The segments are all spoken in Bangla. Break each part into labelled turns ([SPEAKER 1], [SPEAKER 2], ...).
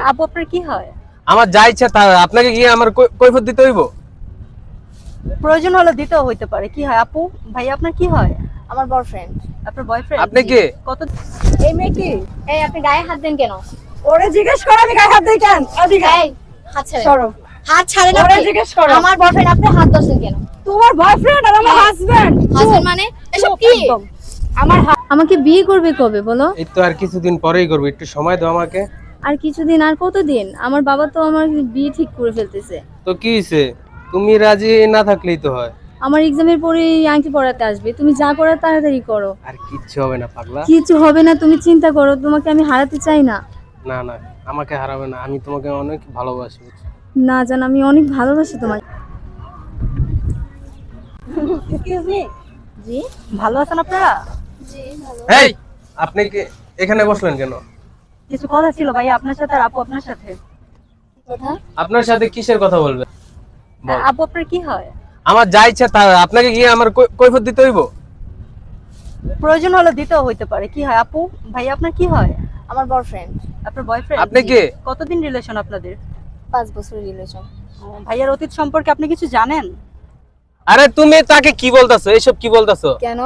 [SPEAKER 1] আপু আপনার কি হয়?
[SPEAKER 2] আমার যা ইচ্ছা তা, আপনাকে কি আমার কৈফিয়ত দিতে হইব?
[SPEAKER 1] প্রয়োজন হলে দিতেও হইতে পারে। কি হয় আপু? ভাই আপনার কি হয়?
[SPEAKER 3] আমার বয়ফ্রেন্ড।
[SPEAKER 1] আপনার বয়ফ্রেন্ড?
[SPEAKER 2] আপনি কে?
[SPEAKER 1] কত এই মেয়ে কি?
[SPEAKER 3] এই আপনি গায়ে হাত দেন কেন?
[SPEAKER 1] ওরে জিজ্ঞেস করো আমি গায়ে হাত দিই কেন? এদিকে
[SPEAKER 3] এই হাত ছাড়েন।
[SPEAKER 1] সরো।
[SPEAKER 3] হাত ছাড়েন
[SPEAKER 1] ওরে
[SPEAKER 3] আপনি।
[SPEAKER 1] জিজ্ঞেস করো।
[SPEAKER 3] আমার বয়ফ্রেন্ড, আপনি হাত ধরছেন কেন?
[SPEAKER 1] তোমার বয়ফ্রেন্ড আর আমার হাজবেন্ড।
[SPEAKER 3] হাজবেন্ড মানে এসব কি?
[SPEAKER 1] আমার
[SPEAKER 4] আমাকে বিয়ে করবে কবে বলো?
[SPEAKER 2] এই তো আর কিছুদিন পরেই করব, একটু সময় দাও আমাকে।
[SPEAKER 4] আর কিছুদিন, আর কতদিন? আমার বাবা তো আমার বিয়ে ঠিক করে ফেলতেছে।
[SPEAKER 2] তো কি হইছে, তুমি রাজি না থাকলেই তো হয়।
[SPEAKER 4] আমার এক্সামের পরে আংটি পরাতে আসবে, তুমি যা করার তাড়াতাড়ি করো।
[SPEAKER 2] আর কিচ্ছু হবে না পাগলা।
[SPEAKER 4] কিছু হবে না, তুমি চিন্তা করো, তোমাকে আমি হারাতে চাই না।
[SPEAKER 2] না না, আমাকে হারাবে না, আমি তোমাকে অনেক ভালোবাসি।
[SPEAKER 4] না জান, আমি অনেক ভালোবাসি তোমাকে।
[SPEAKER 1] Excuse me.
[SPEAKER 4] জি
[SPEAKER 1] ভালো আছেন আপনারা?
[SPEAKER 2] এই, আপনি কি এখানে বসলেন কেন?
[SPEAKER 1] কিছু কথা ছিল ভাই আপনার সাথে আর আপু আপনার সাথে।
[SPEAKER 3] কথা?
[SPEAKER 2] আপনার সাথে কিসের কথা বলবেন? বল।
[SPEAKER 1] আপু আপনার কি হয়?
[SPEAKER 2] আমার যা ইচ্ছা তা, আপনাকে কি আমার কৈফিয়ত দিতে হইব?
[SPEAKER 1] প্রয়োজন হলে দিতেও হইতে পারে। কি হয় আপু? ভাই আপনার কি হয়?
[SPEAKER 3] আমার বয়ফ্রেন্ড।
[SPEAKER 1] আপনার বয়ফ্রেন্ড?
[SPEAKER 2] আপনি কে?
[SPEAKER 1] কতদিন রিলেশন আপনাদের?
[SPEAKER 3] 5 বছরের রিলেশন।
[SPEAKER 1] ভাইয়ার অতীত সম্পর্কে আপনি কিছু জানেন?
[SPEAKER 2] আরে তুমি তাকে কি বলতাছো, এইসব কি বলতাছো?
[SPEAKER 3] কেন?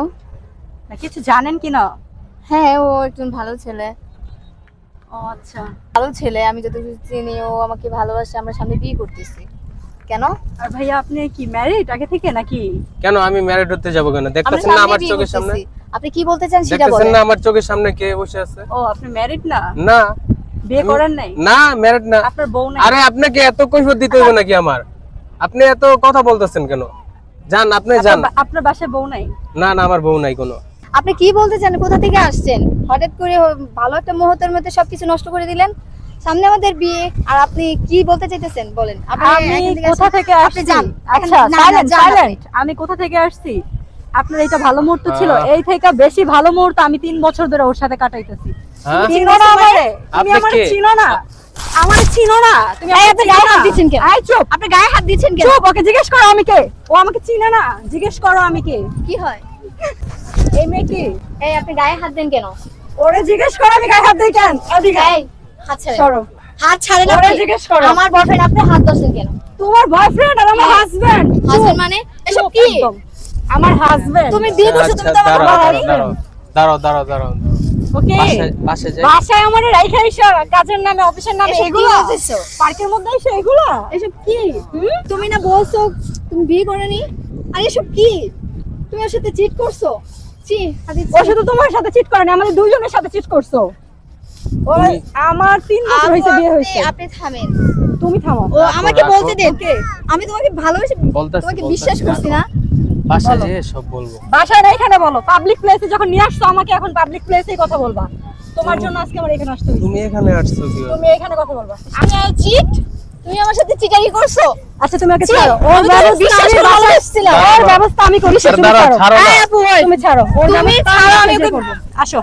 [SPEAKER 1] না কিছু জানেন কি না?
[SPEAKER 3] হ্যাঁ, ও একজন ভালো ছেলে।
[SPEAKER 1] ও আচ্ছা।
[SPEAKER 3] ভালো ছেলে, আমি যতটুকু চিনি ও আমাকে ভালোবাসে, আমরা সামনে বিয়ে করতেছি। কেন?
[SPEAKER 1] আর ভাইয়া আপনি কি ম্যারিড আগে থেকে নাকি?
[SPEAKER 2] কেন আমি ম্যারিড হতে যাব কেন?
[SPEAKER 3] আমরা
[SPEAKER 2] দেখতেছেন না
[SPEAKER 3] সামনে
[SPEAKER 2] আমার
[SPEAKER 3] বিয়ে
[SPEAKER 2] চোখের সামনে?
[SPEAKER 3] করতেছি। আপনি কি বলতে চান সেটা
[SPEAKER 2] দেখতেছেন
[SPEAKER 3] বলেন।
[SPEAKER 2] না আমার চোখের সামনে কে বসে আছে?
[SPEAKER 1] ও আপনি ম্যারিড না?
[SPEAKER 2] না।
[SPEAKER 1] বিয়ে করেন নাই?
[SPEAKER 2] না, ম্যারিড না।
[SPEAKER 1] আপনার বউ নাই?
[SPEAKER 2] আরে আপনাকে এত কৈফিয়ত দিতে হইব নাকি আমার? আপনি এত কথা বলতেছেন কেন? যান, আপনি যান।
[SPEAKER 1] আপনার বাসায় বউ নাই?
[SPEAKER 2] না না, আমার বউ নাই কোনো।
[SPEAKER 3] আপনি কি বলতে চান? কোথা থেকে আসছেন? হঠাৎ করে ভালো একটা মুহূর্তের মধ্যে সবকিছু নষ্ট করে দিলেন। সামনে আমাদের বিয়ে, আর আপনি কি বলতে চাইতেছেন বলেন। আপনি
[SPEAKER 1] আমি
[SPEAKER 3] এখান থেকে
[SPEAKER 1] কোথা
[SPEAKER 3] আসেন।
[SPEAKER 1] থেকে
[SPEAKER 3] আপনি
[SPEAKER 1] আসছি?
[SPEAKER 3] যান।
[SPEAKER 1] আচ্ছা
[SPEAKER 3] না, না,
[SPEAKER 1] সাইলেন্ট
[SPEAKER 3] যান আপনি।
[SPEAKER 1] সাইলেন্ট। আমি কোথা থেকে আসছি? আপনার এটা ভালো মুহূর্ত ছিল?
[SPEAKER 2] হ্যাঁ।
[SPEAKER 1] এই থেকে বেশি ভালো মুহূর্ত আমি 3 বছর ধরে ওর সাথে কাটাইতেছি।
[SPEAKER 2] হ্যাঁ?
[SPEAKER 1] তুমি চিনো না আমারে? তুমি
[SPEAKER 2] আপনি
[SPEAKER 1] আমারে
[SPEAKER 2] কে?
[SPEAKER 1] চিনো না? আমারে চিনো না? তুমি
[SPEAKER 3] এই,
[SPEAKER 1] আমারে
[SPEAKER 3] আপনি
[SPEAKER 1] চিনো
[SPEAKER 3] গায়ে
[SPEAKER 1] না?
[SPEAKER 3] হাত দিচ্ছেন কেন?
[SPEAKER 1] এই চুপ।
[SPEAKER 3] আপনি গায়ে হাত দিচ্ছেন কেন?
[SPEAKER 1] চুপ, ওকে জিজ্ঞেস করো আমি কে? ও আমাকে চিনে না? জিজ্ঞেস করো আমি কে?
[SPEAKER 3] কি হয়?
[SPEAKER 1] এই মেয়ে কি?
[SPEAKER 3] এই আপনি গায়ে হাত দেন কেন?
[SPEAKER 1] ওরে জিজ্ঞেস করো আমি গায়ে হাত দিই কেন? এদিকে
[SPEAKER 3] এই হাত ছাড়েন।
[SPEAKER 1] সরো।
[SPEAKER 3] হাত ছাড়েন
[SPEAKER 1] ওরে
[SPEAKER 3] আপনি।
[SPEAKER 1] জিজ্ঞেস করো।
[SPEAKER 3] আমার বয়ফ্রেন্ড, আপনি হাত ধরছেন কেন?
[SPEAKER 1] তোমার বয়ফ্রেন্ড আর আমার হাজবেন্ড?
[SPEAKER 3] হাজবেন্ড মানে এসব কি?
[SPEAKER 1] আমার হাজবেন্ড।
[SPEAKER 3] তুমি বিয়ে করছো, তুমি তো আমার
[SPEAKER 2] দাঁড়াও
[SPEAKER 3] বাড়ি।
[SPEAKER 2] দাঁড়াও দাঁড়াও দাঁড়াও।
[SPEAKER 1] ওকে
[SPEAKER 2] বাসায় যাই।
[SPEAKER 1] বাসায় আমারে রাইখা এসো কাজের নামে অফিসের নামে
[SPEAKER 3] এসব কি
[SPEAKER 1] এগুলো
[SPEAKER 3] বলতেছো?
[SPEAKER 1] পার্কের মধ্যে এসে এগুলো
[SPEAKER 3] এসব কি? তুমি না বলছো তুমি বিয়ে করোনি? আর এসব কি? তুমি ওর সাথে চিট করছো? চি, হাদিস।
[SPEAKER 1] ও শুধু তোমার সাথে চিট করে না, আমাদের দুইজনের সাথে চিট করছো। ও
[SPEAKER 2] তুমি-
[SPEAKER 1] আমার 3 বছর হইছে বিয়ে হইছে।
[SPEAKER 3] আপনি থামেন।
[SPEAKER 1] তুমি থামো।
[SPEAKER 3] ও আমাকে
[SPEAKER 2] রাখো।
[SPEAKER 3] বলতে দেন। আমি তোমাকে ভালোবেসে
[SPEAKER 2] বলতাছি,
[SPEAKER 3] তোমাকে
[SPEAKER 2] বলতাছি,
[SPEAKER 3] বিশ্বাস করছি না।
[SPEAKER 2] বাসায় যেয়ে সব বলবো।
[SPEAKER 1] বাসায় না এখানে বলো, পাবলিক প্লেসে যখন নিয়ে আসছো আমাকে, এখন পাবলিক প্লেসেই কথা বলবা। তোমার জন্য আজকে আমার এখানে আসতে হইছে।
[SPEAKER 2] তুমি এখানে আসছো কি?
[SPEAKER 1] তুমি এখানে কথা বলবা।
[SPEAKER 3] আমি চিট? তুমি আমার সাথে চিটারি করছো?
[SPEAKER 1] আচ্ছা তুমি ওকে
[SPEAKER 3] ছি,
[SPEAKER 1] ছাড়ো। ওর
[SPEAKER 3] আমি তোমাকে
[SPEAKER 1] ব্যবস্থা
[SPEAKER 3] বিশ্বাস
[SPEAKER 1] আমি
[SPEAKER 3] করে
[SPEAKER 1] বাসায়
[SPEAKER 3] ভালোবাসছিলাম।
[SPEAKER 1] ওর ব্যবস্থা আমি করছি। তুমি
[SPEAKER 2] দাঁড়াও,
[SPEAKER 1] ছাড়ো।
[SPEAKER 2] ছাড়ো না।
[SPEAKER 3] এই আপু, ওই।
[SPEAKER 1] তুমি ছাড়ো। ওর
[SPEAKER 3] তুমি
[SPEAKER 1] ব্যবস্থা
[SPEAKER 3] ছাড়ো,
[SPEAKER 1] আমি
[SPEAKER 3] আমি
[SPEAKER 1] নিজে
[SPEAKER 3] ওকে-
[SPEAKER 1] করবো। আসো।